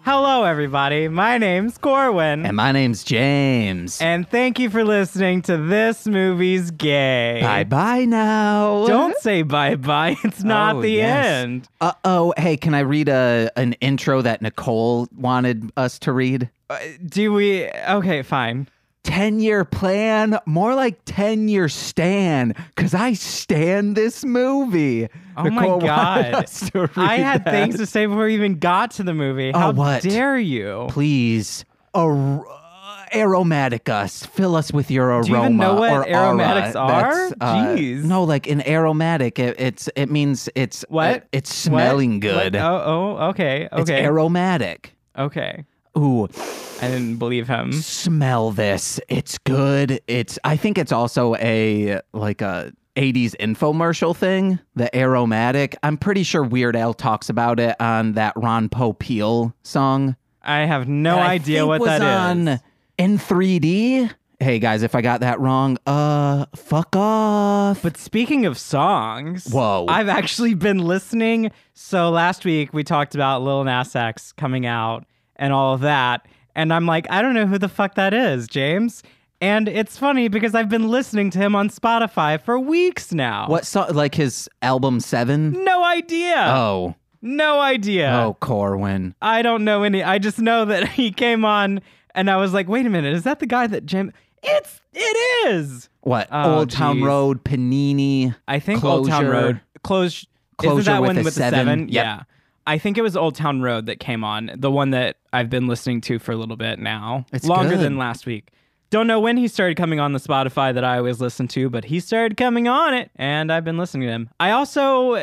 Hello, everybody. My name's Corwin. And my name's James. And thank you for listening to This Movie's Gay. Bye-bye now. Don't say bye-bye. It's not the end. Uh-oh. Hey, can I read an intro that Nicole wanted us to read? Do we? Okay, fine. 10-year plan, more like 10-year stan, because I stan this movie. Oh Nicole my God. I had that. things to say before we even got to the movie. How what? dare you? Please, aromatic us. Fill us with your aroma. Do you even know what or aromatics aura. are? Jeez. No, like an aromatic, it means it's what? It's smelling What? good. What? Oh, okay. It's aromatic. Okay. Ooh, I didn't believe him. smell this. It's good. I think it's also a 80s infomercial thing, the aromatic. I'm pretty sure Weird Al talks about it on that Ron Popeil song. I have no idea what that is. On in 3D. Hey guys, if I got that wrong, fuck off. But speaking of songs, Whoa. I've actually been listening. So last week we talked about Lil Nas X coming out and all of that. And I'm like, I don't know who the fuck that is, James. And it's funny because I've been listening to him on Spotify for weeks now. What song? Like his album 7? No idea. Oh. No idea. Oh, Corwin. I don't know any. I just know that he came on and I was like, wait a minute. Is that the guy that Jim... It is. What? Oh, Old Town geez. Road, Panini. I think Closure. Old Town Road. Closure Closure isn't that with one a with 7? the 7? Yep. Yeah. I think it was Old Town Road that came on, the one that I've been listening to for a little bit now. It's longer good. than last week. Don't know when he started coming on the Spotify that I always listen to, but he started coming on it, and I've been listening to him. I also,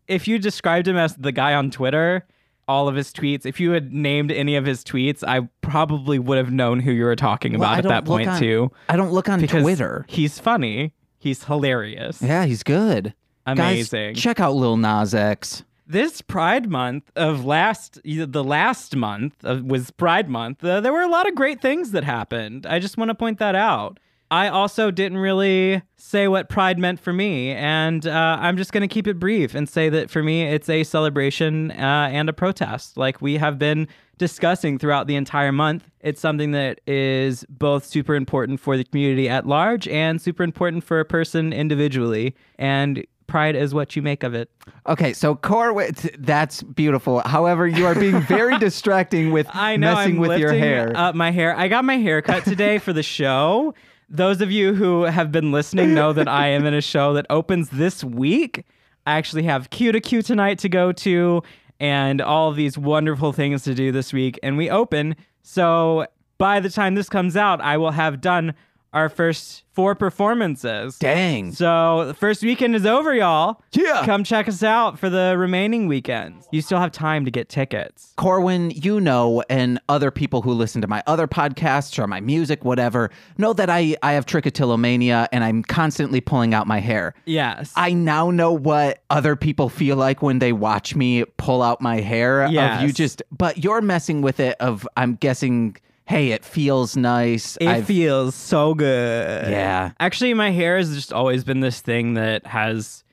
if you described him as the guy on Twitter, all of his tweets, if you had named any of his tweets, I probably would have known who you were talking about at that point, too. I don't look on Because Twitter. He's funny. He's hilarious. Yeah, he's good. Amazing. Guys, check out Lil Nas X. This Pride Month of the last month was Pride Month. There were a lot of great things that happened. I just want to point that out. I also didn't really say what Pride meant for me, and I'm just going to keep it brief and say that for me, it's a celebration and a protest. Like we have been discussing throughout the entire month. It's something that is both super important for the community at large and super important for a person individually. And Pride is what you make of it. Okay, so Corwin, that's beautiful. However, you are being very distracting with messing with your hair. Up my hair. I got my hair cut today for the show. Those of you who have been listening know that I am in a show that opens this week. I actually have Q to Q tonight to go to and all of these wonderful things to do this week. And we open. So by the time this comes out, I will have done our first 4 performances. Dang. So the first weekend is over, y'all. Yeah. Come check us out for the remaining weekends. You still have time to get tickets. Corwin, you know, and other people who listen to my other podcasts or my music, whatever, know that I have trichotillomania and I'm constantly pulling out my hair. Yes. I now know what other people feel like when they watch me pull out my hair. Yes. But you're messing with it I'm guessing... Hey, it feels nice. It feels so good. Yeah. Actually, my hair has just always been this thing that has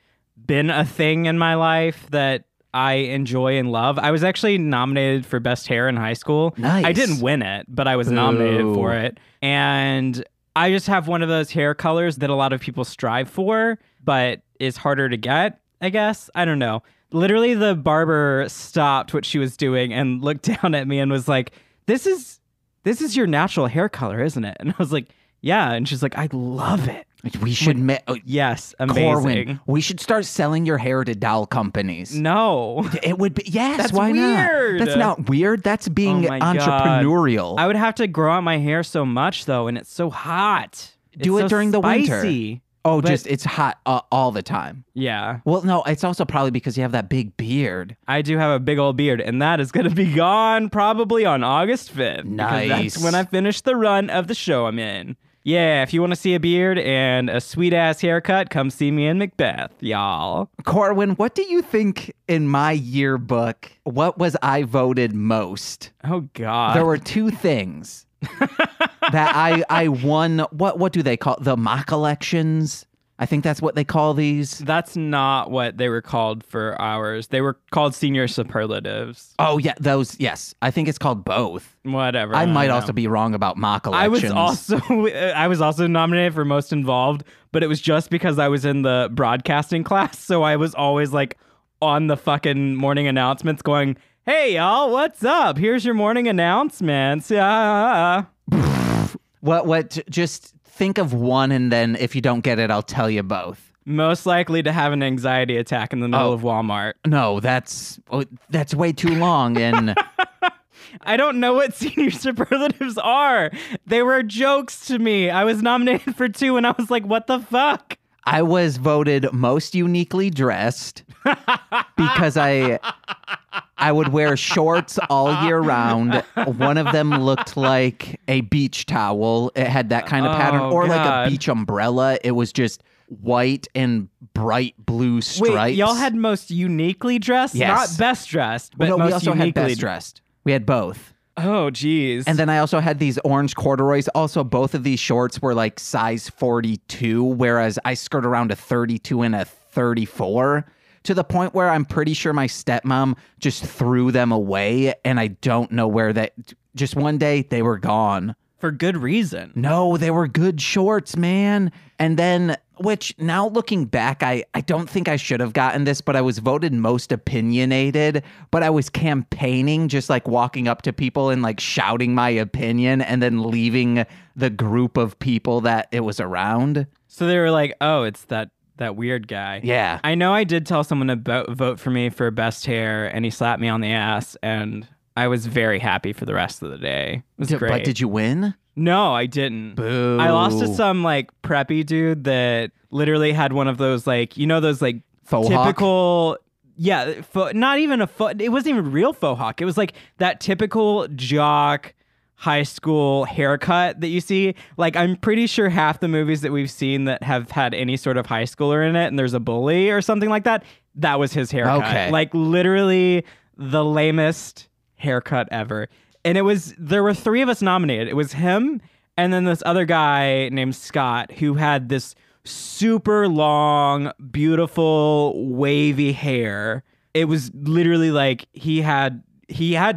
been a thing in my life that I enjoy and love. I was actually nominated for best hair in high school. Nice. I didn't win it, but I was nominated for it. And I just have one of those hair colors that a lot of people strive for, but is harder to get, I guess. I don't know. Literally, the barber stopped what she was doing and looked down at me and was like, This is your natural hair color, isn't it? And I was like, yeah. And she's like, I love it. We should... Yes, amazing. Corwin, we should start selling your hair to doll companies. No. It would be... Yes, That's why weird. not? That's not weird. That's being Oh my entrepreneurial. God. I would have to grow out my hair so much, though, and it's so hot. Do it's it so during the spicy. winter. Oh, But- just it's hot all the time. Yeah. Well, no, it's also probably because you have that big beard. I do have a big old beard, and that is going to be gone probably on August 5th. Nice. Because that's when I finish the run of the show I'm in. Yeah, if you want to see a beard and a sweet-ass haircut, come see me in Macbeth, y'all. Corwin, what do you think in my yearbook, what was I voted most? Oh, God. There were 2 things that I won. What do they call it? The mock elections? I think that's what they call these. That's not what they were called for ours. They were called senior superlatives. Oh, yeah, those, yes. I think it's called both. Whatever. I might don't also know. be wrong about mock elections. I was also nominated for most involved, but it was just because I was in the broadcasting class, so I was always like on the fucking morning announcements going, "Hey y'all, what's up? Here's your morning announcements." Yeah. Just think of one, and then if you don't get it, I'll tell you both. Most likely to have an anxiety attack in the middle of Walmart. No, that's way too long, and I don't know what senior superlatives are. They were jokes to me. I was nominated for 2, and I was like, what the fuck? I was voted most uniquely dressed because I would wear shorts all year round. One of them looked like a beach towel. It had that kind of pattern, or God. like a beach umbrella. It was just white and bright blue stripes. Wait, y'all had most uniquely dressed? Yes. Not best dressed, but Well, no, most we also had uniquely best dressed. We had both. Oh, geez. And then I also had these orange corduroys. Also, both of these shorts were like size 42, whereas I skirt around a 32 and a 34, to the point where I'm pretty sure my stepmom just threw them away, and I don't know where that... Just one day, they were gone. For good reason. No, they were good shorts, man. And then, which now looking back, I don't think I should have gotten this, but I was voted most opinionated, but I was campaigning, just like walking up to people and like shouting my opinion and then leaving the group of people that it was around. So they were like, oh, it's that weird guy. Yeah. I know I did tell someone to vote for me for best hair, and he slapped me on the ass, and I was very happy for the rest of the day. It was great. But did you win? No, I didn't. Boo. I lost to some like preppy dude that literally had one of those like, you know, those like Faux typical hawk? Yeah, not even it wasn't even real faux hawk. It was like that typical jock high school haircut that you see. Like, I'm pretty sure half the movies that we've seen that have had any sort of high schooler in it and there's a bully or something like that, that was his haircut. Okay. Like literally the lamest haircut ever. And there were 3 of us nominated. It was him and then this other guy named Scott who had this super long, beautiful, wavy hair. It was literally like he had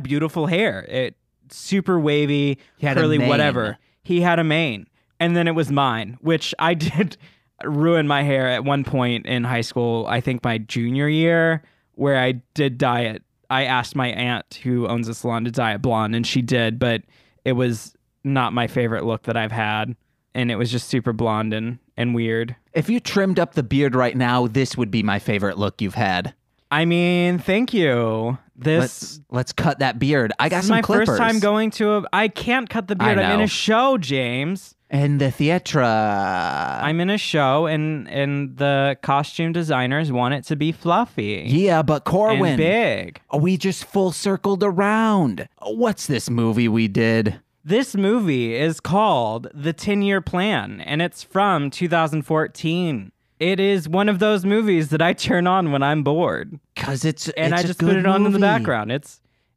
beautiful hair. It super wavy, curly, whatever. He had a mane. And then it was mine, which I did ruin my hair at one point in high school, I think my junior year, where I did dye it. I asked my aunt who owns a salon to dye it blonde, and she did, but it was not my favorite look that I've had. And it was just super blonde and weird. If you trimmed up the beard right now, this would be my favorite look you've had. I mean, thank you. Let's cut that beard. I got some my clippers. first time going to I can't cut the beard. I'm in a show, James. And the theatre. I'm in a show, and the costume designers want it to be fluffy. Yeah, but Corwin. And big. We just full circled around. What's this movie we did? This movie is called The 10-Year Plan, and it's from 2014. It is one of those movies that I turn on when I'm bored. Because I just put it on in the background.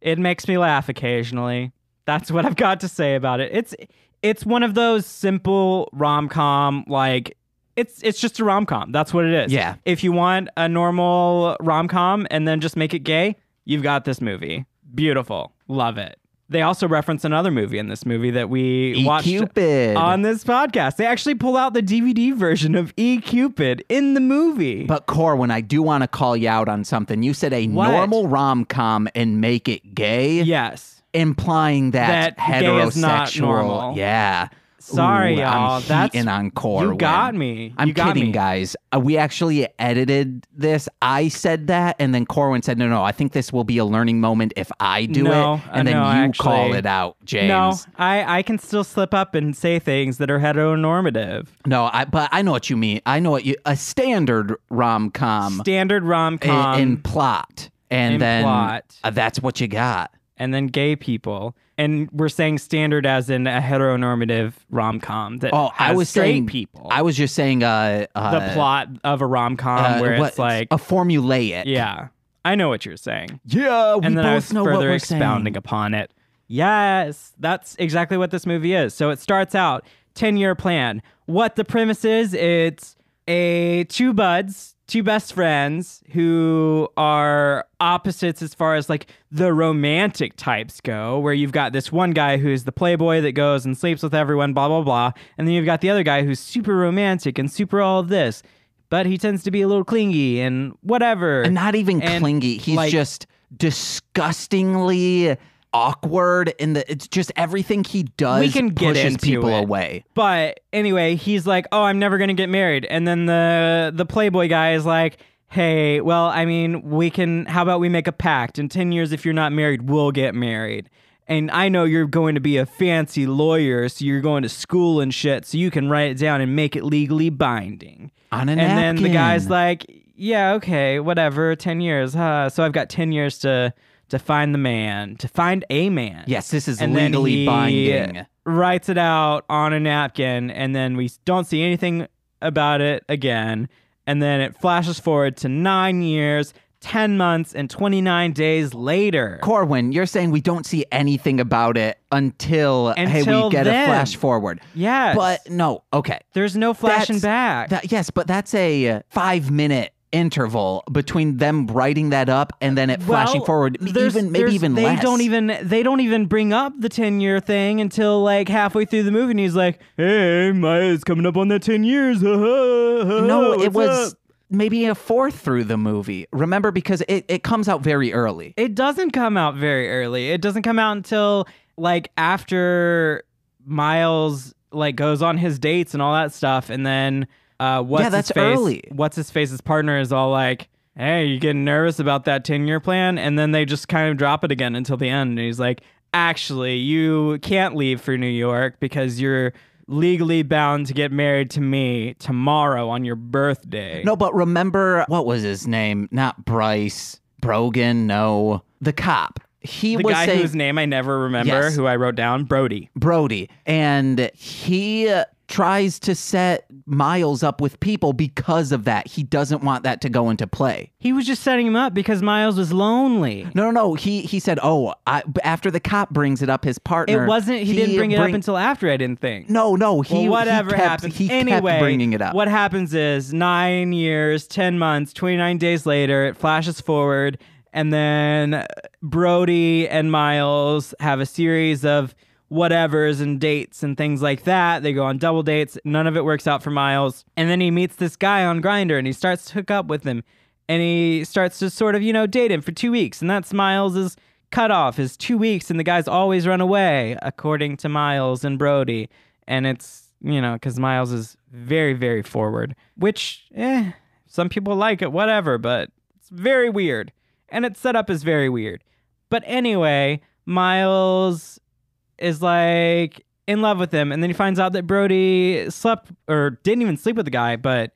It makes me laugh occasionally. That's what I've got to say about it. It's one of those simple rom-com, like, it's just a rom-com. That's what it is. Yeah. If you want a normal rom-com and then just make it gay, you've got this movie. Beautiful. Love it. They also reference another movie in this movie that we watched E-Cupid. on this podcast. They actually pull out the DVD version of E-Cupid in the movie. But Corwin, I do want to call you out on something. You said a normal rom-com and make it gay. Yes. Implying that gay heterosexual. is not normal. Yeah. Sorry, Ooh, y'all. I'm heating on Corwin. You got me. I'm kidding, guys. We actually edited this. I said that, and then Corwin said, no, I think this will be a learning moment if I do it. And then you call it out, James. No, I can still slip up and say things that are heteronormative. No, but I know what you mean. I know a standard rom-com. Standard rom-com. In plot. And then plot. That's what you got. And then gay people. And we're saying standard as in a heteronormative rom-com that has straight people. I was just saying the plot of a rom-com where it's like a formulaic. Yeah. I know what you're saying. Yeah, we and then both I was know what further we're expounding saying. upon it. Yes, that's exactly what this movie is. So it starts out 10-year plan. What the premise is, it's two buds, two best friends who are opposites as far as like the romantic types go, where you've got this one guy who's the playboy that goes and sleeps with everyone, blah, blah, blah. And then you've got the other guy who's super romantic and super all of this, but he tends to be a little clingy and whatever. And not even clingy. He's like, just disgustingly awkward it's just everything he does we can get pushes into people it. away. But anyway, he's like, oh, I'm never gonna get married. And then the playboy guy is like, hey, well, I mean, how about we make a pact? In 10 years, if you're not married, we'll get married. And I know you're going to be a fancy lawyer, so you're going to school and shit, so you can write it down and make it legally binding. On a napkin. And then the guy's like, yeah, okay, whatever, 10 years. So I've got 10 years to find the man, to find a man. Yes, this is and legally then he binding. Writes it out on a napkin, and then we don't see anything about it again. And then it flashes forward to 9 years, 10 months, and 29 days later. Corwin, you're saying we don't see anything about it until hey, we get then. A flash forward. Yes. But no, okay. There's no flashing back. Yes, but that's a 5-minute interval between them writing that up and then it flashing forward, maybe even less. They don't even bring up the 10-year thing until like halfway through the movie, and he's like, hey, Maya's coming up on that 10 years. No, it was maybe a fourth through the movie. Remember, because it comes out very early. It doesn't come out very early. It doesn't come out until like after Miles like goes on his dates and all that stuff, and then early. What's his face's partner is all like, hey, you getting nervous about that 10-year plan? And then they just kind of drop it again until the end. And he's like, actually, you can't leave for New York because you're legally bound to get married to me tomorrow on your birthday. No, but remember, what was his name? Not Bryce. Brogan, no. The cop. The guy whose name I never remember, who I wrote down, Brody. And he tries to set Miles up with people because of that. He doesn't want that to go into play. He was just setting him up because Miles was lonely. No. He said, after the cop brings it up, his partner. It wasn't, he didn't bring it up until after, I didn't think. No. Whatever happens. He kept bringing it up. What happens is 9 years, 10 months, 29 days later, it flashes forward, and then Brody and Miles have a series of whatevers and dates and things like that. They go on double dates. None of it works out for Miles. And then he meets this guy on Grindr, and he starts to hook up with him. And he starts to sort of, date him for 2 weeks. And that's Miles's cutoff, is 2 weeks. And the guys always run away, according to Miles and Brody. And it's, because Miles is very, very forward. Which, some people like it, whatever. But it's very weird. And its setup is very weird. But anyway, Miles is like in love with him, and then he finds out that Brody slept or didn't even sleep with the guy, but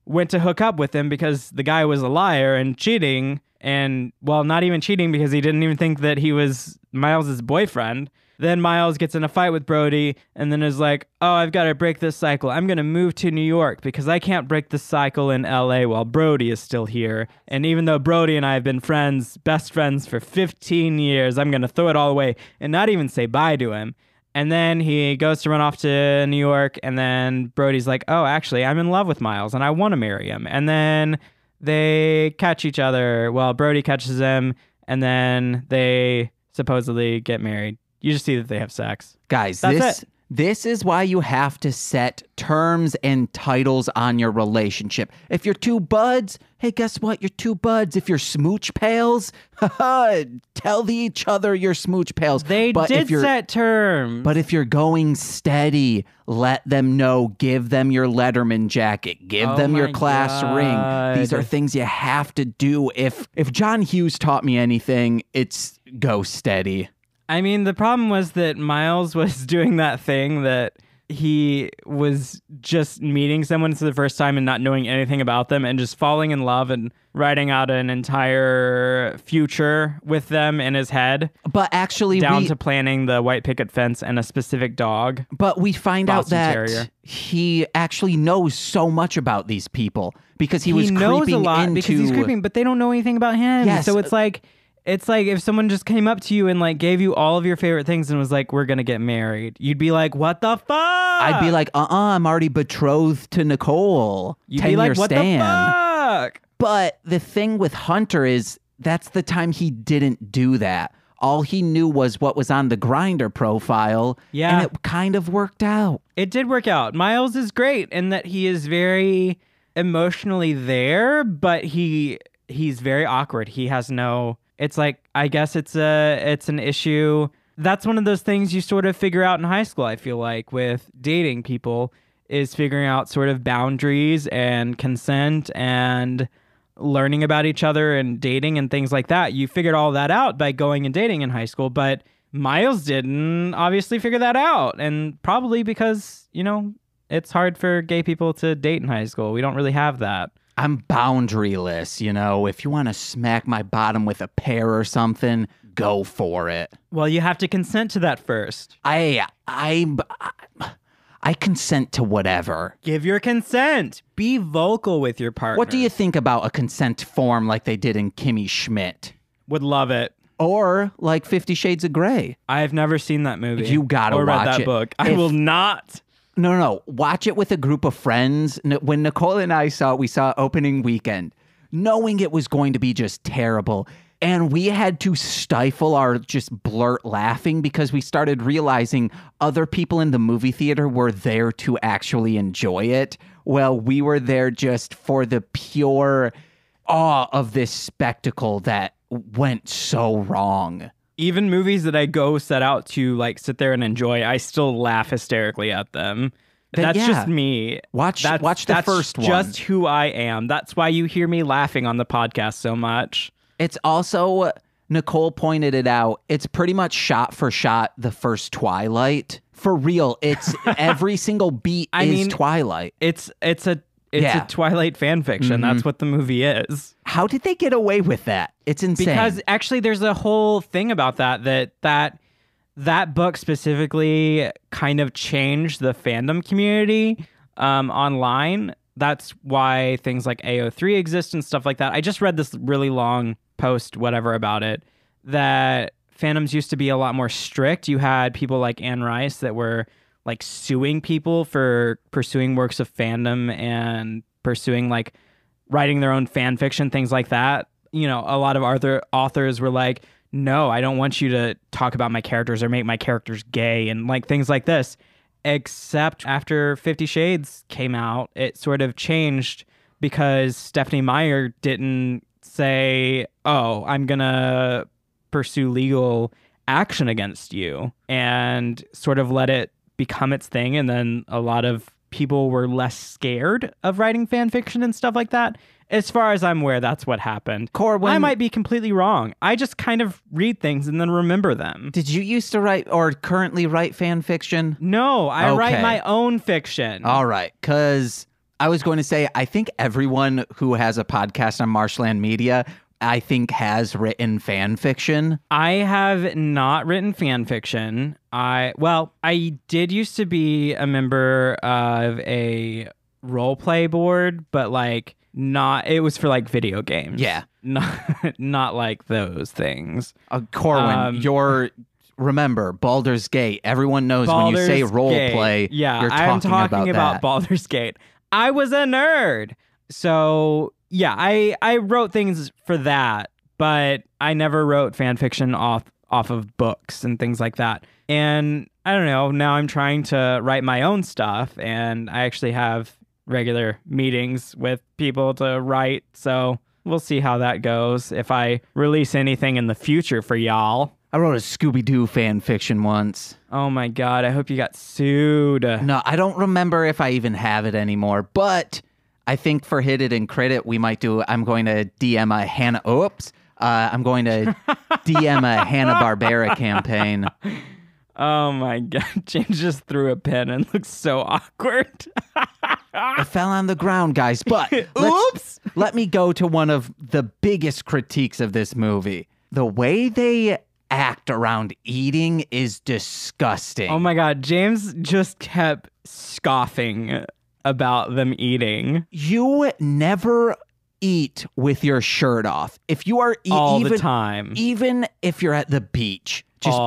went to hook up with him because the guy was a liar and cheating, and not even cheating because he didn't even think that he was Miles's boyfriend. Then Miles gets in a fight with Brody and then is like, oh, I've got to break this cycle. I'm going to move to New York because I can't break the cycle in LA while Brody is still here. And even though Brody and I have been best friends for 15 years, I'm going to throw it all away and not even say bye to him. And then he goes to run off to New York, and then Brody's like, oh, actually, I'm in love with Miles and I want to marry him. And then they catch each other. Well, Brody catches him, and then they supposedly get married. You just see that they have sex. Guys, this is why you have to set terms and titles on your relationship. If you're two buds, hey, guess what? You're two buds. If you're smooch pals, tell each other you're smooch pals. They did set terms. But if you're going steady, let them know. Give them your Letterman jacket. Give them your class ring. These are things you have to do. If John Hughes taught me anything, it's go steady. I mean, the problem was that Miles was doing that thing that he was just meeting someone for the first time and not knowing anything about them and just falling in love and writing out an entire future with them in his head. But actually, down to planning the white picket fence and a specific dog. But we find out that Terrier. He actually knows so much about these people because he was knows creeping a lot into... because he's creeping, but they don't know anything about him. Yes. So it's like if someone just came up to you and like gave you all of your favorite things and was like, we're going to get married, you'd be like, what the fuck? I'd be like, I'm already betrothed to Nicole. You'd be like, what stan. the fuck? But the thing with Hunter is that's the time he didn't do that. All he knew was what was on the Grindr profile. Yeah. And it kind of worked out. It did work out. Miles is great in that he is very emotionally there, but he's very awkward. He has no, it's like, I guess it's an issue. That's one of those things you sort of figure out in high school, I feel like, with dating people, is figuring out sort of boundaries and consent and learning about each other and dating and things like that. You figured all that out by going and dating in high school, but Miles didn't obviously figure that out. And probably because, it's hard for gay people to date in high school. We don't really have that. I'm boundaryless, If you want to smack my bottom with a pear or something, go for it. Well, you have to consent to that first. I consent to whatever. Give your consent. Be vocal with your partner. What do you think about a consent form like they did in Kimmy Schmidt? Would love it. Or like 50 Shades of Grey. I've never seen that movie. You gotta or watch read that it. book. I will not. No. Watch it with a group of friends. When Nicole and I saw it, we saw opening weekend, knowing it was going to be just terrible. And we had to stifle our just blurt laughing because we started realizing other people in the movie theater were there to actually enjoy it. Well, we were there just for the pure awe of this spectacle that went so wrong. Even movies that I go set out to sit there and enjoy, I still laugh hysterically at them. That's just me. Watch the first one. That's just who I am. That's why you hear me laughing on the podcast so much. It's also, Nicole pointed it out, it's pretty much shot for shot the first Twilight. For real, it's every single beat is Twilight. It's a Twilight fan fiction. That's what the movie is. How did they get away with that? It's insane. Because actually there's a whole thing about that book specifically kind of changed the fandom community online. That's why things like AO3 exist and stuff like that. I just read this really long post, whatever, about it, that fandoms used to be a lot more strict. You had people like Anne Rice that were suing people for pursuing works of fandom and pursuing writing their own fan fiction, things like that. A lot of authors were like, no, I don't want you to talk about my characters or make my characters gay and things like this. Except after 50 Shades came out, it sort of changed because Stephenie Meyer didn't say, oh, I'm going to pursue legal action against you, and sort of let it become its thing. And then a lot of people were less scared of writing fan fiction and stuff like that. As far as I'm aware, that's what happened. I might be completely wrong. I just kind of read things and then remember them. Did you used to write or currently write fan fiction? No, I write my own fiction. All right, because I was going to say, I think everyone who has a podcast on Marshland Media, I think, has written fan fiction. I have not written fan fiction. I did used to be a member of a role play board, but it was for video games. Yeah. Not like those things. Corwin, remember, Baldur's Gate. Everyone knows when you say role play, you're talking about Baldur's Gate. I was a nerd. So yeah, I wrote things for that, but I never wrote fan fiction off of books and things like that. And I don't know, now I'm trying to write my own stuff, and I actually have regular meetings with people to write. So we'll see how that goes if I release anything in the future for y'all. I wrote a Scooby-Doo fan fiction once. Oh my God, I hope you got sued. No, I don't remember if I even have it anymore, but I think for Hit It and Crit It, I'm going to DM a Hanna-Barbera campaign. Oh my God, James just threw a pen and looked so awkward. It fell on the ground, guys, but oops! Let me go to one of the biggest critiques of this movie. The way they act around eating is disgusting. Oh my God, James just kept scoffing about them eating. You never eat with your shirt off. If you are all the time, even if you're at the beach, just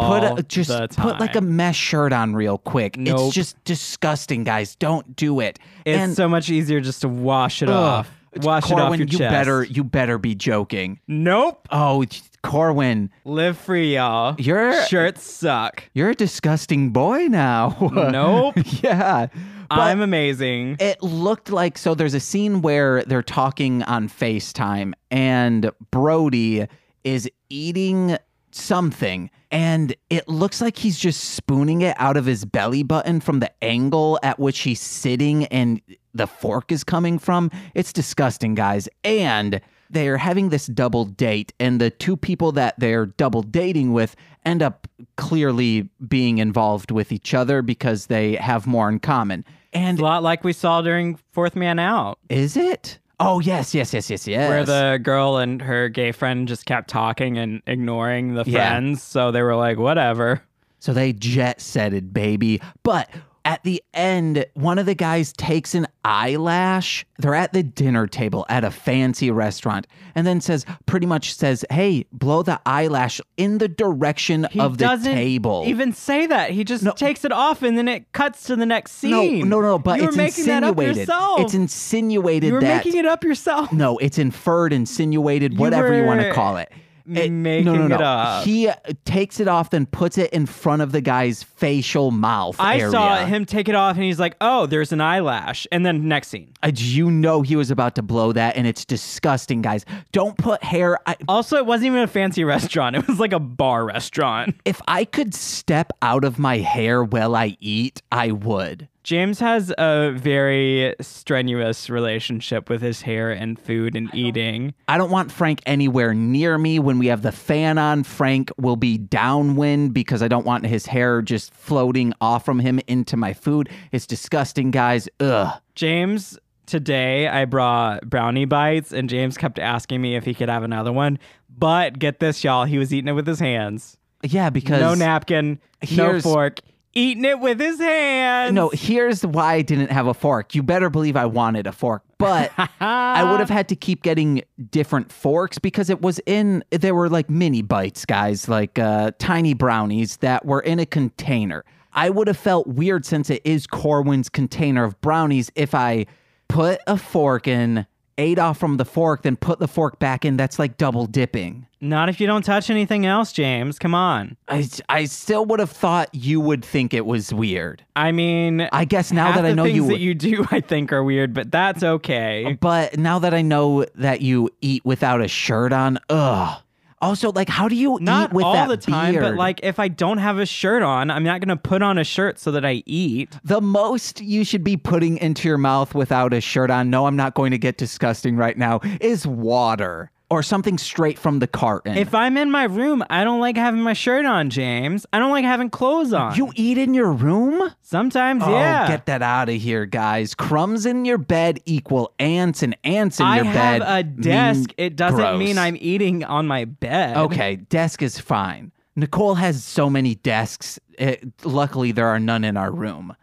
put like a mesh shirt on real quick. Nope. It's just disgusting, guys. Don't do it. It's so much easier just to wash it off. Wash it off your chest. You better be joking. Nope. Oh, Corwin. Live free, y'all. Your shirts suck. You're a disgusting boy now. Nope. Yeah. But I'm amazing. It looked like, so there's a scene where they're talking on FaceTime and Brody is eating something and it looks like he's just spooning it out of his belly button from the angle at which he's sitting and the fork is coming from. It's disgusting, guys. And they're having this double date, and the two people that they're double dating with end up clearly being involved with each other because they have more in common. And it's a lot like we saw during Fourth Man Out. Is it? Oh, yes. Where the girl and her gay friend just kept talking and ignoring the friends. So they were like, whatever. So they jet-setted, baby. But at the end, one of the guys takes an eyelash. They're at the dinner table at a fancy restaurant and then pretty much says, hey, blow the eyelash in the direction of the table. He doesn't even say that. He just takes it off and then it cuts to the next scene. No, but you it's were making that up yourself. It's insinuated you were that... making it up yourself. No, it's inferred, insinuated, whatever you want to call it. Making it up. He takes it off, then puts it in front of the guy's facial mouth area. I saw him take it off, and he's like, "Oh, there's an eyelash." And then next scene, you know he was about to blow that, and it's disgusting, guys. Don't put hair. Also, it wasn't even a fancy restaurant; it was like a bar restaurant. If I could step out of my hair while I eat, I would. James has a very strenuous relationship with his hair and food and eating. I don't want Frank anywhere near me. When we have the fan on, Frank will be downwind because I don't want his hair just floating off from him into my food. It's disgusting, guys. Ugh. James, today I brought brownie bites and James kept asking me if he could have another one. But get this, y'all, he was eating it with his hands. Yeah, because... No napkin, no fork. Eating it with his hands. No, here's why I didn't have a fork. You better believe I wanted a fork, but I would have had to keep getting different forks because there were like mini bites, guys, like tiny brownies that were in a container. I would have felt weird since it is Corwin's container of brownies if I put a fork in, ate off from the fork, then put the fork back in. That's like double dipping. Not if you don't touch anything else, James. Come on. I still would have thought you would think it was weird. I mean, I guess now that I know things that you do, I think are weird, but that's okay. But now that I know that you eat without a shirt on, ugh. Also, like, how do you eat with that all the time, beard? but like, if I don't have a shirt on, I'm not going to put on a shirt so that I eat. The most you should be putting into your mouth without a shirt on, no, I'm not going to get disgusting right now, is water. Or something straight from the carton. If I'm in my room, I don't like having my shirt on, James. I don't like having clothes on. You eat in your room? Sometimes, yeah. Oh, get that out of here, guys. Crumbs in your bed equal ants, and ants in your bed. I have a desk. It doesn't mean I'm eating on my bed. Okay, desk is fine. Nicole has so many desks. Luckily, there are none in our room.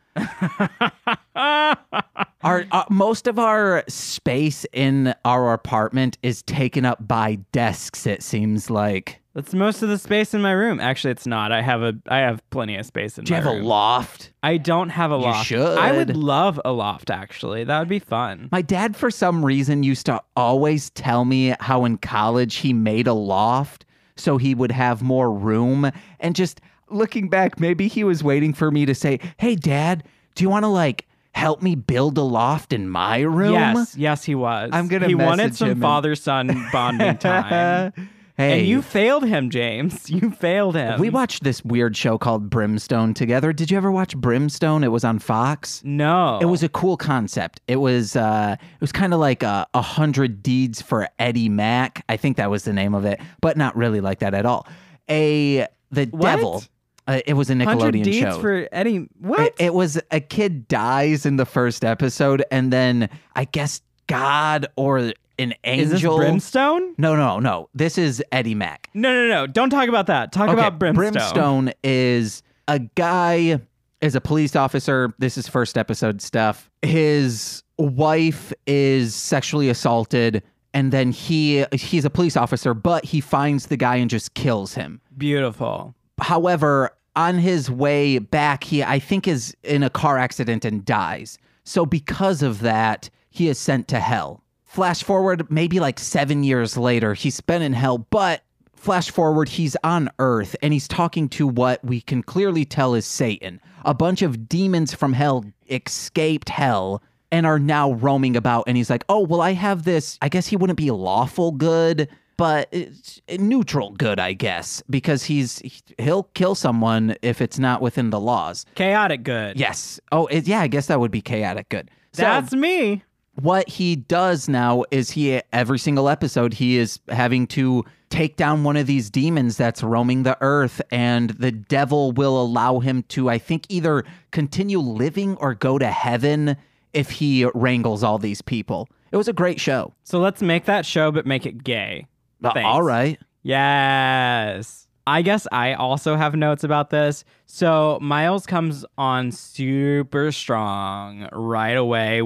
Most of our space in our apartment is taken up by desks, it seems like. That's most of the space in my room. Actually, it's not. I have plenty of space in my room. Do you have a loft? I don't have a loft. You should. I would love a loft, actually. That would be fun. My dad, for some reason, used to always tell me how in college he made a loft so he would have more room. And just looking back, maybe he was waiting for me to say, hey, Dad, do you want to like help me build a loft in my room? Yes, he was. He wanted some father-son bonding time. Hey. And you failed him, James. You failed him. We watched this weird show called Brimstone together. Did you ever watch Brimstone? It was on Fox. No. It was a cool concept. It was kind of like 100 Deeds for Eddie Mac. I think that was the name of it, but not really like that at all. The devil. It was a Nickelodeon show. For Eddie. What? It was a kid dies in the first episode, and then I guess God or an angel. Is this Brimstone? No. This is Eddie Mac. No. Don't talk about that. Talk about Brimstone. Brimstone is a guy, is a police officer. This is first episode stuff. His wife is sexually assaulted and then he's a police officer, but he finds the guy and just kills him. Beautiful. However, on his way back, he, I think, is in a car accident and dies. So because of that, he is sent to hell. Flash forward, maybe like 7 years later, he's been in hell, but flash forward, he's on Earth, and he's talking to what we can clearly tell is Satan. A bunch of demons from hell escaped hell and are now roaming about, and he's like, oh, well, I have this, I guess he wouldn't be lawful good, but it's neutral good, I guess, because he'll kill someone if it's not within the laws. Chaotic good. Yes. Oh, yeah, I guess that would be chaotic good. That's me. What he does now is every single episode, he is having to take down one of these demons that's roaming the earth, and the devil will allow him to, I think, either continue living or go to heaven if he wrangles all these people. It was a great show. So let's make that show, but make it gay. All right. Yes. I guess I also have notes about this. So Miles comes on super strong right away,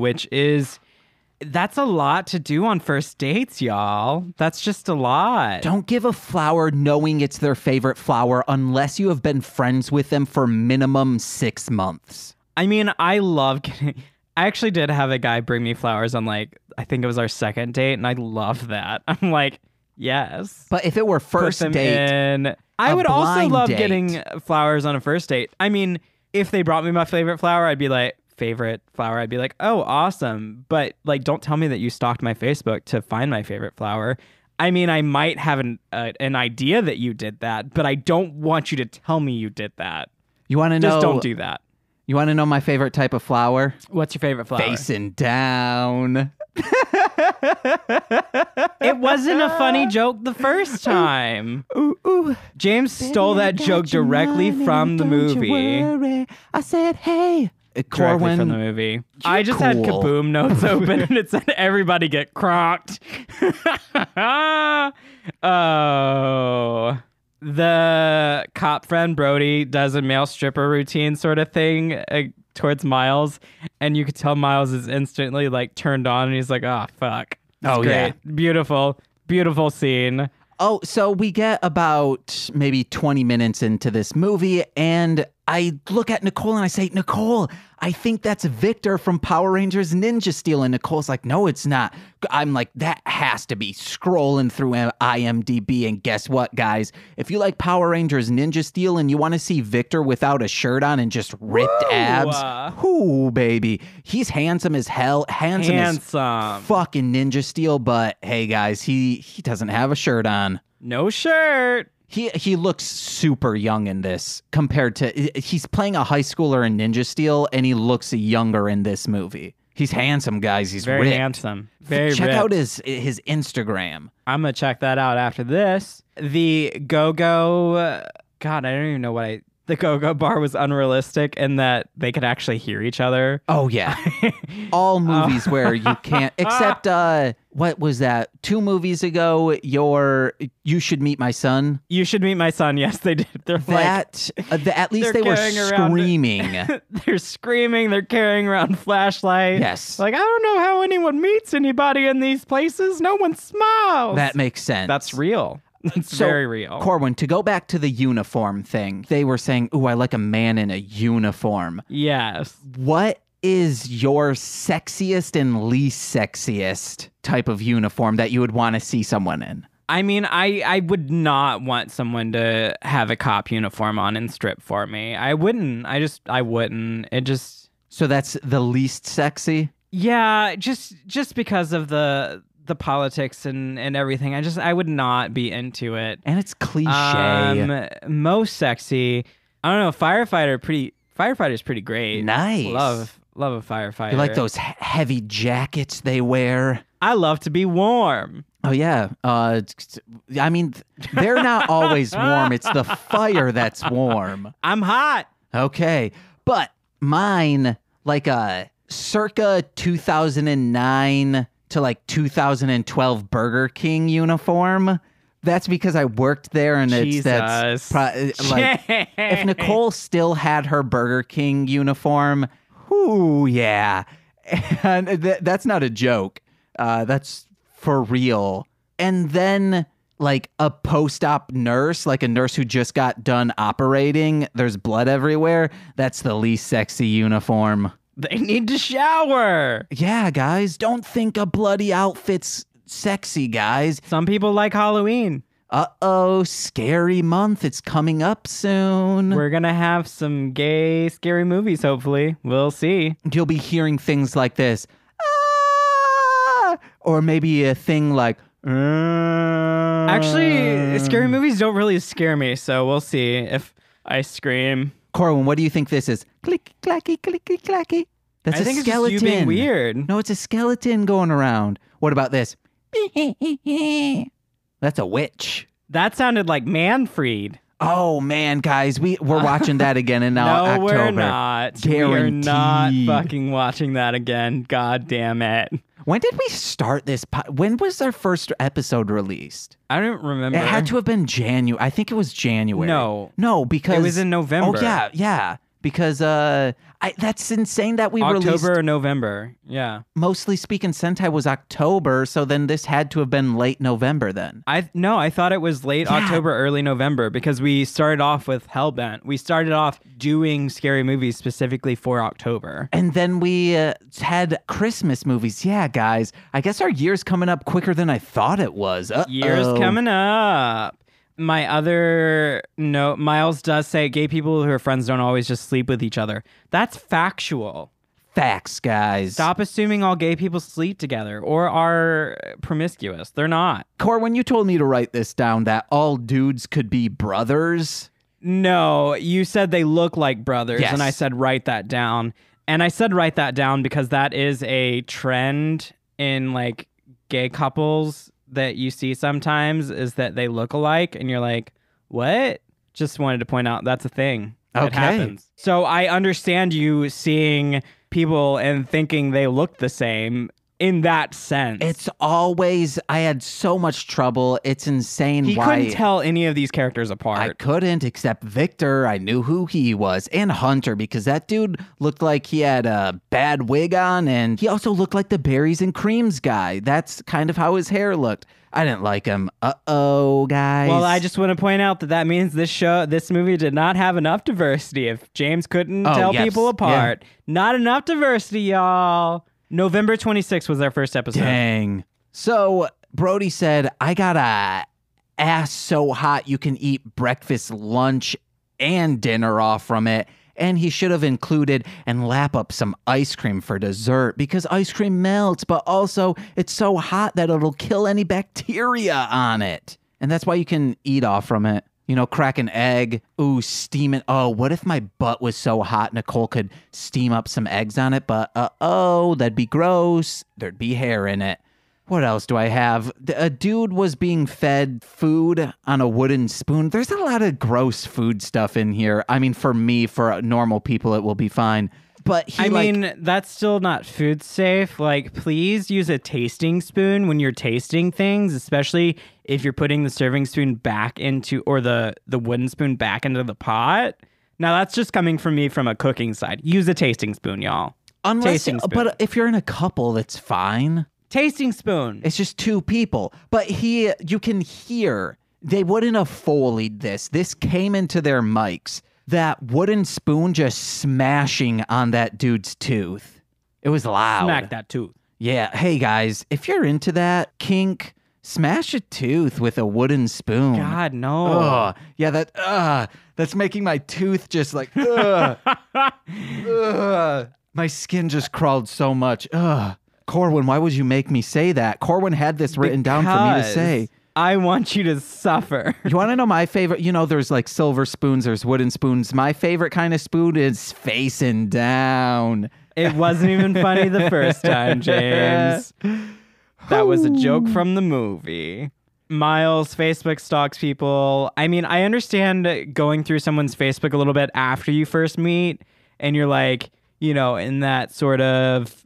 that's a lot to do on first dates, y'all. That's just a lot. Don't give a flower knowing it's their favorite flower unless you have been friends with them for minimum 6 months. I mean, I actually did have a guy bring me flowers on, like, I think it was our second date, and I love that. I'm like, yes. But if it were first date, I would also love date. Getting flowers on a first date. I mean, if they brought me my favorite flower, I'd be like, oh, awesome. But like, don't tell me that you stalked my Facebook to find my favorite flower. I mean, I might have an idea that you did that, but I don't want you to tell me you did that. You want to know? Just don't do that. You want to know my favorite type of flower? What's your favorite flower? Facing down. It wasn't a funny joke the first time. Ooh. James stole that joke directly from the movie. I said, hey. Directly from the movie. I just had Kaboom notes open and it said everybody get crocked. Oh. The cop friend Brody does a male stripper routine sort of thing towards Miles, and you could tell Miles is instantly like turned on and he's like, oh, fuck. It's great. Yeah. Beautiful scene. Oh, so we get about maybe 20 minutes into this movie, and I look at Nicole and I say, Nicole, I think that's Victor from Power Rangers Ninja Steel. And Nicole's like, no, it's not. I'm like, that has to be. Scrolling through IMDb, and guess what, guys? If you like Power Rangers Ninja Steel and you want to see Victor without a shirt on and just ripped abs, whoo, baby. He's handsome as hell. Handsome as fucking Ninja Steel. But hey, guys, he doesn't have a shirt on. No shirt. He looks super young in this compared to, he's playing a high schooler in Ninja Steel, and he looks younger in this movie. He's handsome, guys. He's very ripped. handsome. Very Check ripped. out his Instagram. I'm going to check that out after this. The Go-Go, God, I don't even know what the Go-Go bar was unrealistic in that they could actually hear each other. Oh, yeah. All movies where you can't, except, what was that? 2 movies ago, You Should Meet My Son. You Should Meet My Son. Yes, they did. They're at least they were screaming. They're screaming. They're carrying around flashlights. Yes. Like, I don't know how anyone meets anybody in these places. No one smiles. That makes sense. That's real. It's very real. Corwin, to go back to the uniform thing, they were saying, ooh, I like a man in a uniform. Yes. What is your sexiest and least sexiest type of uniform that you would want to see someone in? I mean, I would not want someone to have a cop uniform on and strip for me. I wouldn't. I wouldn't. It just... So that's the least sexy? Yeah, just because of the politics and everything. I would not be into it. And it's cliche. Most sexy. I don't know. Firefighter's pretty great. Nice. Love a firefighter. You like those heavy jackets they wear? I love to be warm. Oh, yeah. I mean, they're not always warm. It's the fire that's warm. I'm hot. Okay. But mine, like a circa 2009 to like 2012 Burger King uniform. That's because I worked there, and that's like if Nicole still had her Burger King uniform, ooh, yeah. And that's not a joke. That's for real. And then like a post-op nurse, like a nurse who just got done operating, there's blood everywhere. That's the least sexy uniform. They need to shower. Yeah, guys, don't think a bloody outfit's sexy, guys. Some people like Halloween. Uh-oh, scary month. It's coming up soon. We're going to have some gay, scary movies, hopefully. We'll see. You'll be hearing things like this. Ah! Or maybe a thing like... Actually, scary movies don't really scare me, so we'll see if I scream. Corwin, what do you think this is? Click, clacky, clicky, clacky. That's I think skeleton. It's just you being weird. No, it's a skeleton going around. What about this? That's a witch. That sounded like Manfred. Oh, man, guys, we're watching that again in no, October. we're not. Guaranteed. We're not fucking watching that again. God damn it. When did we start this? When was our first episode released? I don't remember. It had to have been January. I think it was January. No, because... It was in November. Oh, yeah. Because that's insane that we October released... or November, yeah. Mostly Speaking Sentai was October, so then this had to have been late November then. I thought it was late October, early November, because we started off with Hellbent. We started off doing scary movies specifically for October. And then we had Christmas movies. Yeah, guys. I guess our year's coming up quicker than I thought it was. Year's coming up. My other note, Miles does say gay people who are friends don't always just sleep with each other. That's factual. Facts, guys. Stop assuming all gay people sleep together or are promiscuous. They're not. Cor, when you told me to write this down, that all dudes could be brothers. No, you said they look like brothers, yes. And I said write that down. And I said write that down because that is a trend in like gay couples that you see sometimes, is that they look alike and you're like, what? Just wanted to point out that's a thing that happens. So I understand you seeing people and thinking they look the same in that sense. It's always, I had so much trouble. It's insane. He couldn't tell any of these characters apart. I couldn't, except Victor. I knew who he was. And Hunter, because that dude looked like he had a bad wig on, and he also looked like the berries and creams guy. That's kind of how his hair looked. I didn't like him. Uh-oh, guys. Well, I just want to point out that means this movie did not have enough diversity. If James couldn't tell people apart. Yeah. Not enough diversity, y'all. November 26th was our first episode. Dang. So Brody said, I got a ass so hot you can eat breakfast, lunch, and dinner off from it. And he should have included and lap up some ice cream for dessert because ice cream melts, but also it's so hot that it'll kill any bacteria on it. And that's why you can eat off from it. You know, crack an egg. Ooh, steam it. Oh, what if my butt was so hot Nicole could steam up some eggs on it? But that'd be gross. There'd be hair in it. What else do I have? A dude was being fed food on a wooden spoon. There's a lot of gross food stuff in here. I mean, for me, for normal people, it will be fine. But I mean, that's still not food safe. Like, please use a tasting spoon when you're tasting things, especially if you're putting the serving spoon back into, or the wooden spoon back into the pot. Now, that's just coming from me from a cooking side. Use a tasting spoon, y'all. But if you're in a couple, that's fine. Tasting spoon. It's just two people. But you can hear, they wouldn't have Foleyed this. This came into their mics. That wooden spoon just smashing on that dude's tooth. It was loud. Smack that tooth. Yeah. Hey, guys, if you're into that kink, smash a tooth with a wooden spoon. God, no. Ugh. Yeah, that's making my tooth just like, ugh. Ugh. My skin just crawled so much. Ugh. Corwin, why would you make me say that? Corwin had this written down for me to say. I want you to suffer. You want to know my favorite? You know, there's like silver spoons, there's wooden spoons. My favorite kind of spoon is facing down. It wasn't even funny the first time, James. That was a joke from the movie. Miles Facebook stalks people. I mean, I understand going through someone's Facebook a little bit after you first meet, and you're like, you know, in that sort of,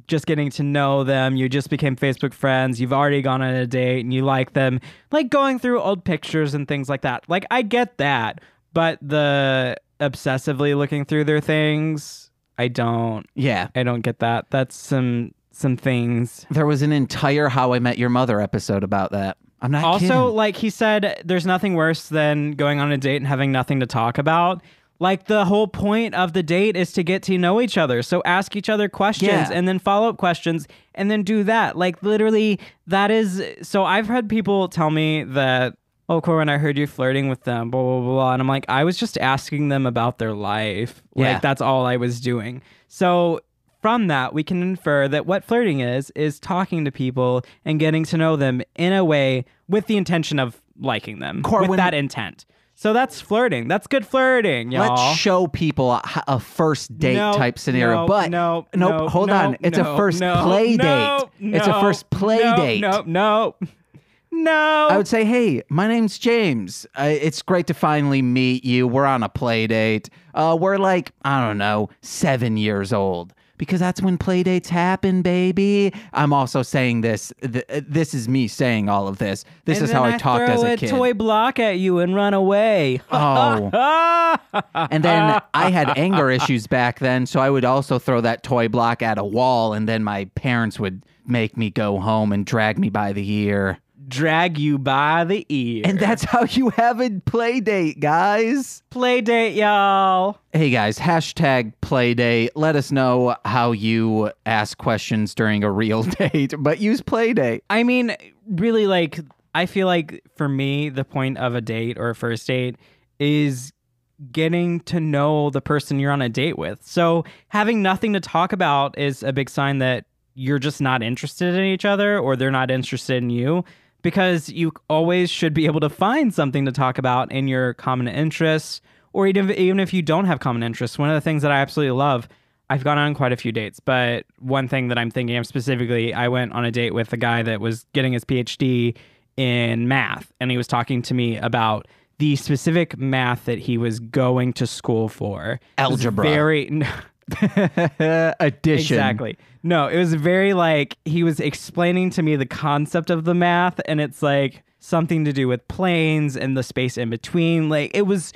just getting to know them. You just became Facebook friends. You've already gone on a date and you like them. Like going through old pictures and things like that. Like, I get that. But the obsessively looking through their things, I don't. Yeah. I don't get that. That's some some things. There was an entire How I Met Your Mother episode about that. I'm not also, kidding. like he said, there's nothing worse than going on a date and having nothing to talk about. Like, the whole point of the date is to get to know each other. So ask each other questions and then follow-up questions and then do that. Like, literally, that is... So I've had people tell me that, oh, Corbin, I heard you flirting with them, blah, blah, blah. And I'm like, I was just asking them about their life. Like, that's all I was doing. So from that, we can infer that what flirting is talking to people and getting to know them in a way with the intention of liking them, with that intent. So that's flirting. That's good flirting, y'all. Let's show people a first date type scenario. Hold on. It's a first play date. It's a first play date. No. I would say, hey, my name's James. It's great to finally meet you. We're on a play date. We're like, I don't know, 7 years old. Because that's when play dates happen, baby. I'm also saying this. This is me saying all of this. This is how I talked as a kid. Throw a toy block at you and run away. Oh. And then I had anger issues back then, so I would also throw that toy block at a wall, and then my parents would make me go home and drag me by the ear. Drag you by the ear. And that's how you have a play date, guys. Play date, y'all. Hey, guys, hashtag play date. Let us know how you ask questions during a real date, but use play date. I mean, really, like, I feel like for me, the point of a date or a first date is getting to know the person you're on a date with. So having nothing to talk about is a big sign that you're just not interested in each other, or they're not interested in you. Because you always should be able to find something to talk about in your common interests, or even if you don't have common interests. One of the things that I absolutely love, I've gone on quite a few dates, but one thing that I'm thinking of specifically, I went on a date with a guy that was getting his PhD in math, and he was talking to me about the specific math that he was going to school for. Algebra. Addition. Exactly. No, it was very like, he was explaining to me the concept of the math, and it's like something to do with planes and the space in between. Like, it was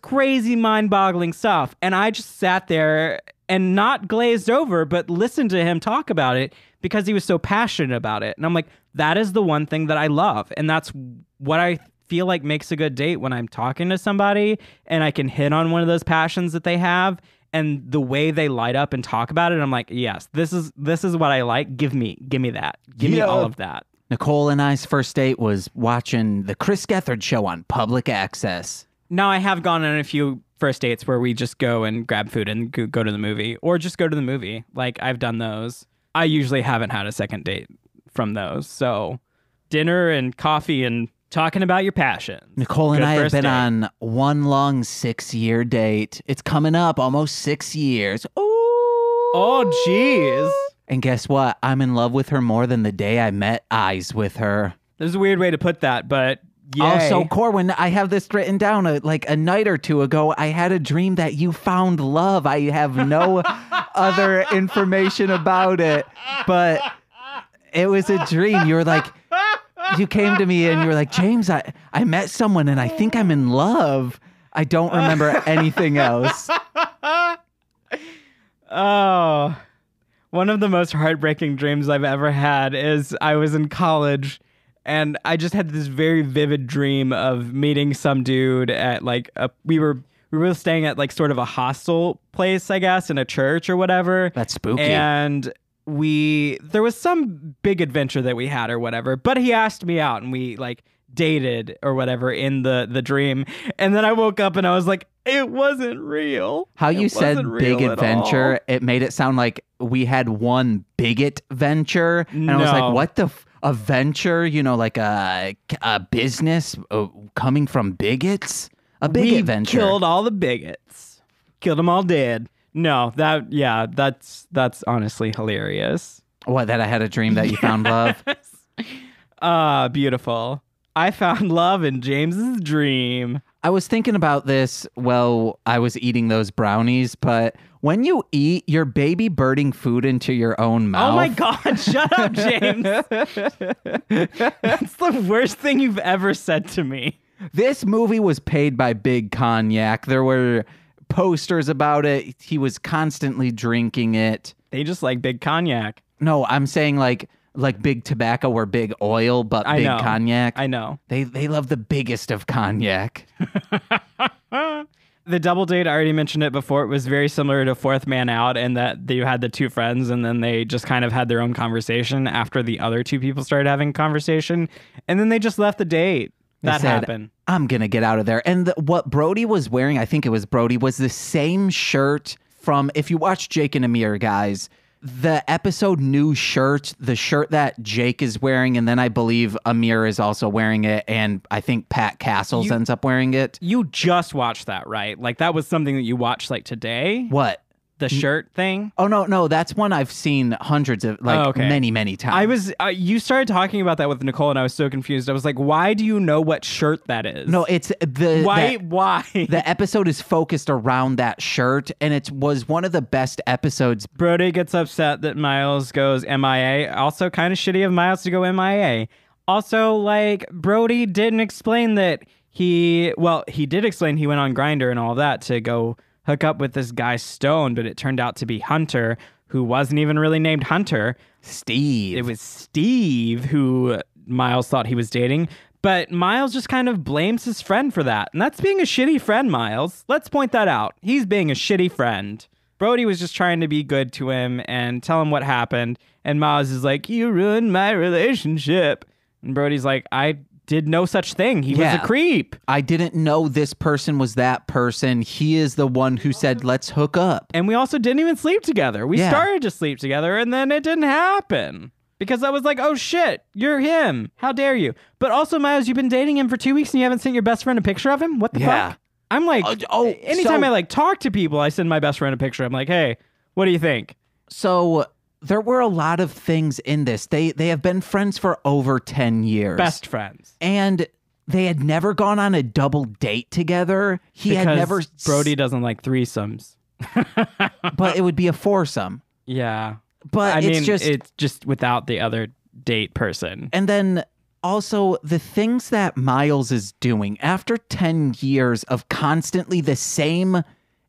crazy, mind-boggling stuff. And I just sat there and not glazed over, but listened to him talk about it because he was so passionate about it. And I'm like, that is the one thing that I love. And that's what I feel like makes a good date, when I'm talking to somebody and I can hit on one of those passions that they have. And the way they light up and talk about it, I'm like, yes, this is what I like. Give me that. Give me all of that. Nicole and I's first date was watching the Chris Gethard show on public access. Now, I have gone on a few first dates where we just go and grab food and go to the movie, or just go to the movie. Like, I've done those. I usually haven't had a second date from those. So dinner and coffee and talking about your passions. Nicole and I have been on one long 6-year date. It's coming up, almost 6 years. Ooh. Oh, jeez. And guess what? I'm in love with her more than the day I met eyes with her. There's a weird way to put that, but yay. Also, Corwin, I have this written down like a night or two ago. I had a dream that you found love. I have no other information about it, but it was a dream. You were like... You came to me and you were like, James, I met someone and I think I'm in love. I don't remember anything else. Oh, one of the most heartbreaking dreams I've ever had is I was in college and I just had this very vivid dream of meeting some dude at like we were staying at like sort of a hostel place, I guess, in a church or whatever. That's spooky. And there was some big adventure that we had or whatever, but he asked me out and we like dated or whatever in the dream. And then I woke up and I was like, it wasn't real. How you said big adventure, it made it sound like we had one bigot venture. And I was like, what a venture, you know, like a business coming from bigots? A bigot venture. Killed all the bigots. Killed them all dead. No, that's honestly hilarious. What, that I had a dream that you found love? Beautiful. I found love in James's dream. I was thinking about this while I was eating those brownies, but when you eat, you're baby birding food into your own mouth. Oh my God, shut up, James. That's the worst thing you've ever said to me. This movie was paid by Big Cognac. There were posters about it. He was constantly drinking it. They just like Big Cognac. No, I'm saying like big tobacco or big oil, but big cognac. I know. They love the biggest of cognac. The double date, I already mentioned it before. It was very similar to Fourth Man Out in that you had the two friends and then they just kind of had their own conversation after the other two people started having a conversation. And then they just left the date. That happened. I'm going to get out of there. And what Brody was wearing, I think it was Brody, was the same shirt from, if you watch Jake and Amir, guys, the episode New Shirt, the shirt that Jake is wearing, and then I believe Amir is also wearing it, and I think Pat Castles ends up wearing it. You just watched that, right? Like, that was something that you watched, like, today? What? The shirt thing? Oh, no, that's one I've seen hundreds of, many times. You started talking about that with Nicole, and I was so confused. I was like, why do you know what shirt that is? No, it's the... Why? The episode is focused around that shirt, and it was one of the best episodes. Brody gets upset that Miles goes MIA. Also, kind of shitty of Miles to go MIA. Also, like, Brody didn't explain that he did explain he went on Grindr and all that to go hook up with this guy Stone, but it turned out to be Hunter, who wasn't even really named Hunter. Steve. It was Steve who Miles thought he was dating, but Miles just kind of blames his friend for that. And that's being a shitty friend, Miles. Let's point that out. He's being a shitty friend. Brody was just trying to be good to him and tell him what happened. And Miles is like, you ruined my relationship. And Brody's like, I did no such thing. He was a creep. I didn't know this person was that person. He is the one who said, let's hook up. And we also didn't even sleep together. We started to sleep together and then it didn't happen. Because I was like, oh shit, you're him. How dare you? But also, Miles, you've been dating him for 2 weeks and you haven't sent your best friend a picture of him? What the fuck? I'm like, anytime I like talk to people, I send my best friend a picture. I'm like, hey, what do you think? So there were a lot of things in this. They have been friends for over 10 years. Best friends. And they had never gone on a double date together. Brody doesn't like threesomes. But it would be a foursome. Yeah. But it's just without the other date person. And then also the things that Miles is doing after 10 years of constantly the same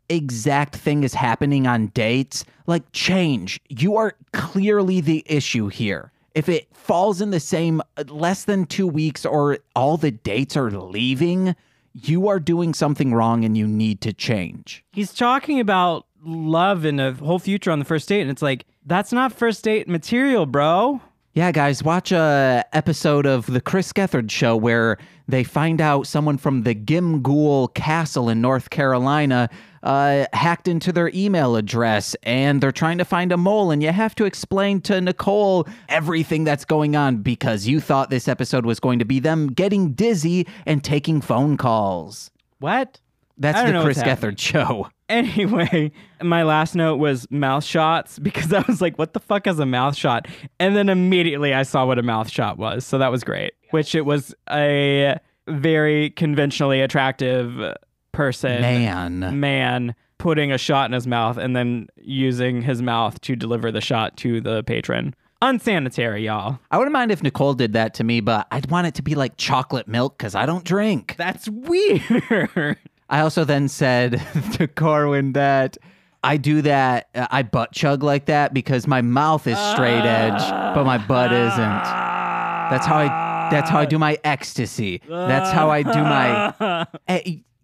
exact thing is happening on dates, like, change. You are clearly the issue here. If it falls in the same less than 2 weeks or all the dates are leaving, you are doing something wrong and you need to change. He's talking about love and a whole future on the first date, and it's like, that's not first date material, bro. Yeah, guys, watch a episode of the Chris Gethard Show where they find out someone from the Gimghoul Castle in North Carolina hacked into their email address, and they're trying to find a mole, and you have to explain to Nicole everything that's going on because you thought this episode was going to be them getting dizzy and taking phone calls. What? That's the Chris Gethard Show. Anyway, my last note was mouth shots because I was like, what the fuck is a mouth shot? And then immediately I saw what a mouth shot was. So that was great. Which it was a very conventionally attractive person. Man putting a shot in his mouth and then using his mouth to deliver the shot to the patron. Unsanitary, y'all. I wouldn't mind if Nicole did that to me, but I'd want it to be like chocolate milk because I don't drink. That's weird. I also then said to Corwin that I do that, I butt chug like that because my mouth is straight edge, but my butt isn't. That's how I do my ecstasy. That's how I do my...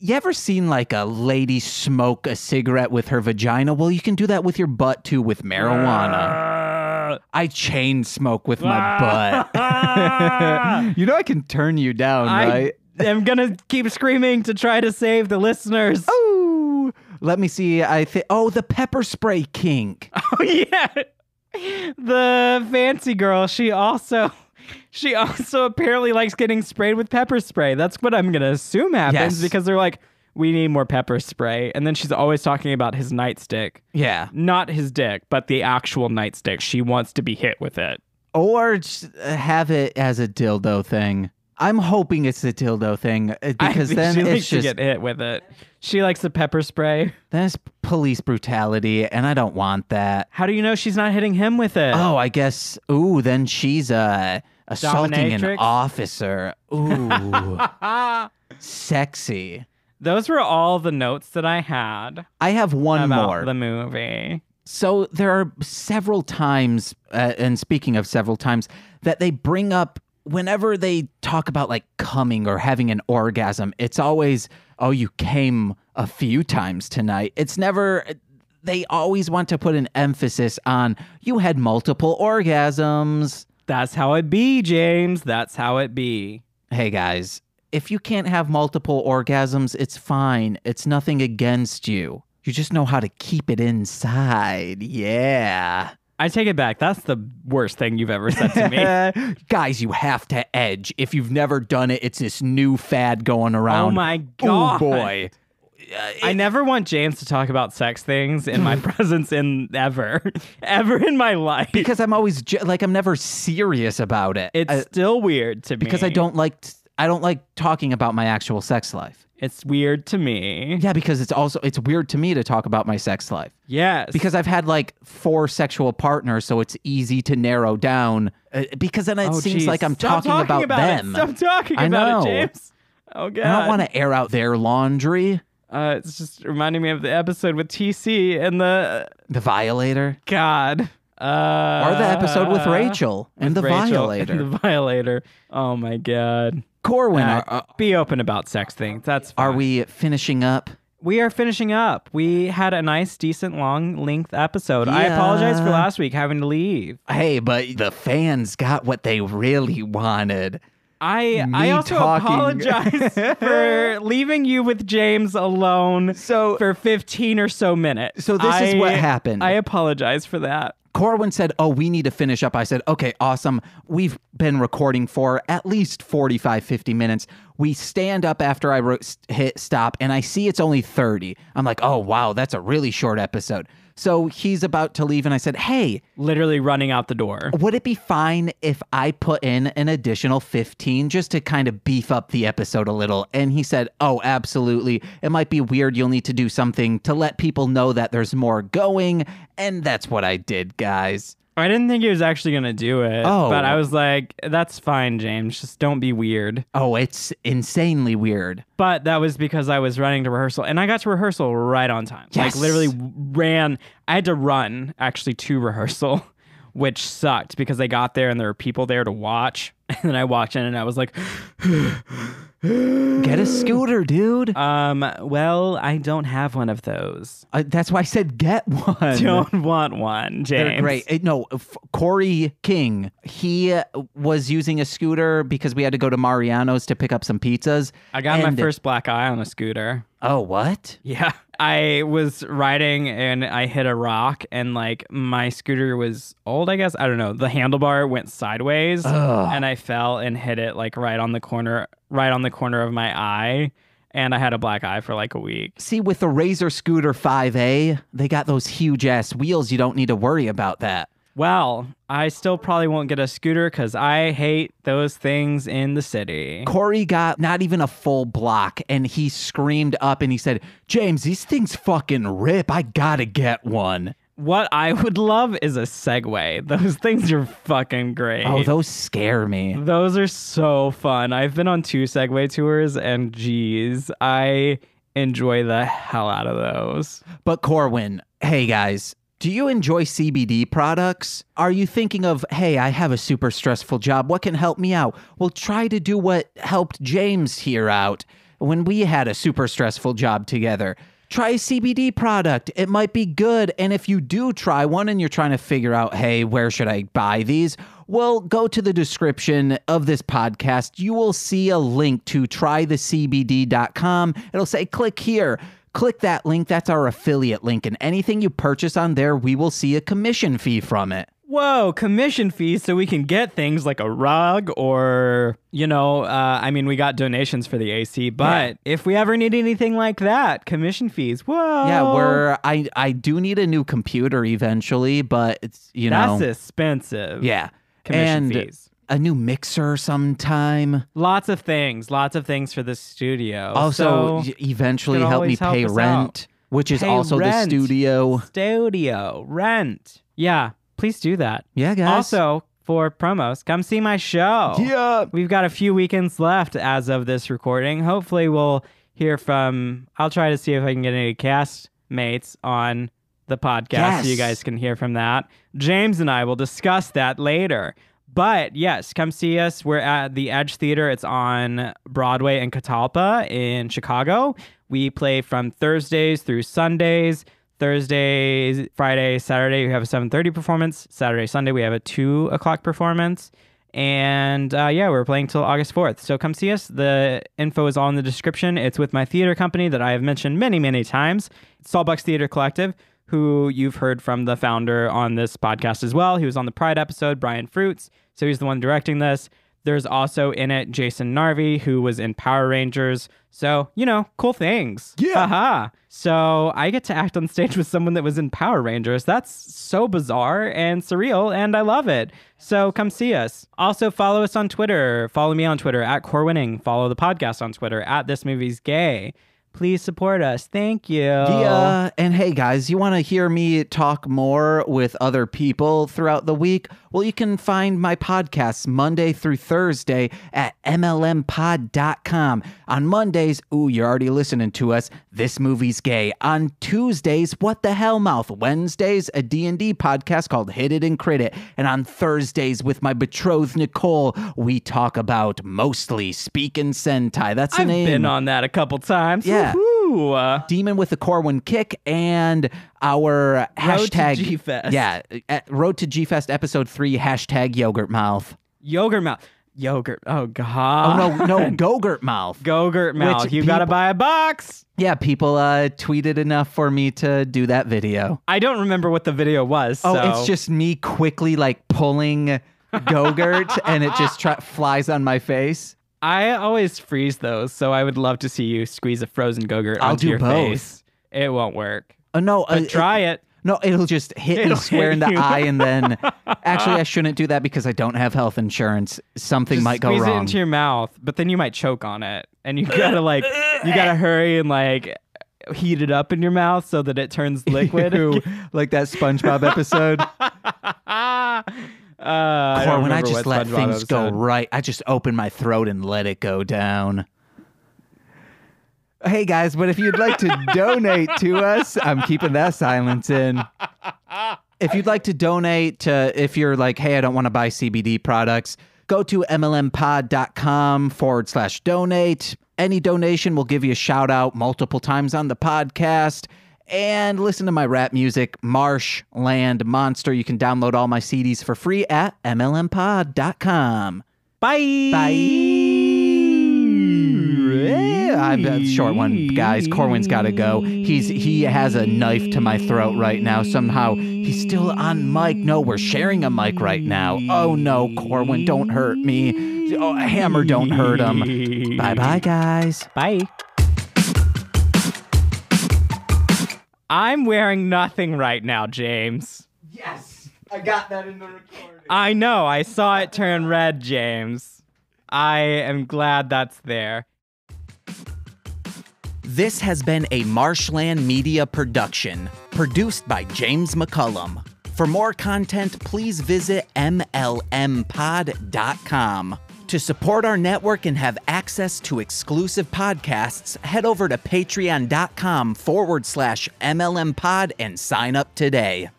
You ever seen like a lady smoke a cigarette with her vagina? Well, you can do that with your butt too with marijuana. I chain smoke with my butt. You know I can turn you down, right? I'm gonna keep screaming to try to save the listeners. Oh, let me see. The pepper spray kink. Oh yeah, the fancy girl. She also apparently likes getting sprayed with pepper spray. That's what I'm gonna assume happens because they're like, we need more pepper spray, and then she's always talking about his nightstick. Yeah, not his dick, but the actual nightstick. She wants to be hit with it, or just have it as a dildo thing. I'm hoping it's the dildo thing because then she it's likes just to get hit with it. She likes the pepper spray. That's police brutality, and I don't want that. How do you know she's not hitting him with it? Oh, I guess. Ooh, then she's assaulting an officer. Ooh, sexy. Those were all the notes that I had. I have one about more. The movie. So there are several times, and speaking of several times, that they bring up whenever they talk about like coming or having an orgasm, it's always, oh, you came a few times tonight. It's never, they always want to put an emphasis on you had multiple orgasms. That's how it be, James. That's how it be. Hey guys, if you can't have multiple orgasms, it's fine. It's nothing against you. You just know how to keep it inside. Yeah. I take it back. That's the worst thing you've ever said to me. Guys, you have to edge. If you've never done it, it's this new fad going around. Oh my God. Oh boy. I never want James to talk about sex things in my presence ever in my life. Because I'm always I'm never serious about it. It's still weird to me. Because I don't like talking about my actual sex life. It's weird to me. Yeah, because it's weird to me to talk about my sex life. Yes. Because I've had like 4 sexual partners, so it's easy to narrow down. Because then it seems like I'm talking about them. Stop talking about it, James. Oh, God. I don't want to air out their laundry. It's just reminding me of the episode with TC and the Violator. God. Or the episode with Rachel and the Violator. And the Violator. Oh, my God. Corwin, be open about sex things. That's fine. Are we finishing up? We are finishing up. We had a nice, decent, long-length episode. Yeah. I apologize for last week having to leave. Hey, but the fans got what they really wanted. I also apologize for leaving you with James alone for 15 or so minutes. So this is what happened. I apologize for that. Corwin said, oh, we need to finish up. I said, okay, awesome. We've been recording for at least 45, 50 minutes. We stand up after I hit stop, and I see it's only 30. I'm like, oh, wow, that's a really short episode. So he's about to leave, and I said, hey. Literally running out the door. Would it be fine if I put in an additional 15 just to kind of beef up the episode a little? And he said, oh, absolutely. It might be weird. You'll need to do something to let people know that there's more going. And that's what I did, guys. I didn't think he was actually going to do it. Oh. But I was like, that's fine, James. Just don't be weird. Oh, it's insanely weird. But that was because I was running to rehearsal. And I got to rehearsal right on time. Yes. Like, literally ran. I had to run, actually, to rehearsal, which sucked because I got there and there were people there to watch. And then I walked in and I was like... Get a scooter, dude. Well, I don't have one of those. That's why I said get one. Don't want one, James. They're great. No, Corey King, he was using a scooter because we had to go to Mariano's to pick up some pizzas. I got my first black eye on a scooter. Oh, what? Yeah. I was riding and I hit a rock and like my scooter was old, I guess. I don't know. The handlebar went sideways and I fell and hit it like right on the corner of my eye. And I had a black eye for like a week. See, with the Razor Scooter 5A, they got those huge ass wheels. You don't need to worry about that. Well, I still probably won't get a scooter because I hate those things in the city. Corey got not even a full block, and he screamed up and he said, James, these things fucking rip. I gotta get one. What I would love is a Segway. Those things are fucking great. Oh, those scare me. Those are so fun. I've been on 2 Segway tours, and geez, I enjoy the hell out of those. But Corwin, hey guys, do you enjoy CBD products? Are you thinking of, hey, I have a super stressful job. What can help me out? Well, try to do what helped James here out when we had a super stressful job together. Try a CBD product. It might be good. And if you do try one and you're trying to figure out, hey, where should I buy these? Well, go to the description of this podcast. You will see a link to trythecbd.com. It'll say, click here. Click that link. That's our affiliate link. And anything you purchase on there, we will see a commission fee from it. Whoa, commission fees so we can get things like a rug or, we got donations for the AC, but if we ever need anything like that, commission fees, whoa. Yeah, I do need a new computer eventually, but it's, That's expensive. Yeah. Commission fees. A new mixer sometime. Lots of things for the studio. Also, eventually help me pay rent, which is also the studio. Studio, rent. Yeah. Please do that. Yeah, guys. Also, for promos, come see my show. Yeah. We've got a few weekends left as of this recording. Hopefully, we'll hear from... I'll try to see if I can get any cast mates on the podcast, Yes. so you guys can hear from that. James and I will discuss that later. But yes, come see us. We're at the Edge Theater. It's on Broadway and Catalpa in Chicago. We play from Thursdays through Sundays. Thursdays, Friday, Saturday, we have a 7:30 performance. Saturday, Sunday, we have a 2 o'clock performance. And we're playing till August 4th. So come see us. The info is all in the description. It's with my theater company that I have mentioned many, many times, Saltbucks Theater Collective, who you've heard from the founder on this podcast as well. He was on the Pride episode, Brian Fruits. So he's the one directing this. There's also in it Jason Narvi, who was in Power Rangers. So, cool things. Yeah. Haha. So I get to act on stage with someone that was in Power Rangers. That's so bizarre and surreal, and I love it. So come see us. Also, follow us on Twitter. Follow me on Twitter, @CoreWinning. Follow the podcast on Twitter, @ThisMovie'sGay. Please support us. Thank you. Yeah. And hey, guys, you want to hear me talk more with other people throughout the week? Well, you can find my podcasts Monday through Thursday at MLMpod.com. On Mondays, you're already listening to us, This Movie's Gay. On Tuesdays, What the Hellmouth. Wednesdays, a D&D podcast called Hit It and Crit It. And on Thursdays, with my betrothed Nicole, we talk about mostly Speakin' Sentai. That's the name. I've been on that a couple times. Yeah. Woo-hoo. Demon with the Corwin Kick and our hashtag. Road to G-Fest. Yeah. Road to G-Fest episode 3, hashtag Yogurt Mouth. Yogurt Mouth. Yogurt. Oh, God. Oh, no, Gogurt Mouth. Gogurt Mouth. Which You got to buy a box. Yeah, people tweeted enough for me to do that video. I don't remember what the video was. Oh, so. it's just me quickly pulling Gogurt and it just flies on my face. I always freeze those, so I would love to see you squeeze a frozen Gogurt I'll onto do your both. face. It won't work. No, But try it. No, it'll just hit me It'll square in hit the you. eye, and then actually I shouldn't do that because I don't have health insurance. Something Just might go squeeze wrong. it into your mouth, but then you might choke on it, and you gotta hurry and heat it up in your mouth so that it turns liquid. Ew, like that SpongeBob episode. When I just let things go right, I just open my throat and let it go down. Hey guys, but if you'd like to donate to us, I'm keeping that silence in. If you'd like to donate if you're hey, I don't want to buy CBD products, go to MLMpod.com/donate. Any donation will give you a shout out multiple times on the podcast. And listen to my rap music, Marshland Monster. You can download all my CDs for free at MLMpod.com. Bye. I'm a short one, guys. Corwin's got to go. He has a knife to my throat right now. Somehow he's still on mic. No, we're sharing a mic right now. Oh no, Corwin, don't hurt me. Oh, Hammer, don't hurt him. Bye-bye, guys. Bye. I'm wearing nothing right now, James. Yes, I got that in the recording. I know. I saw it turn red, James. I am glad that's there. This has been a Marshland Media production, produced by James McCullum. For more content, please visit MLMpod.com. To support our network and have access to exclusive podcasts, head over to patreon.com/MLMpod and sign up today.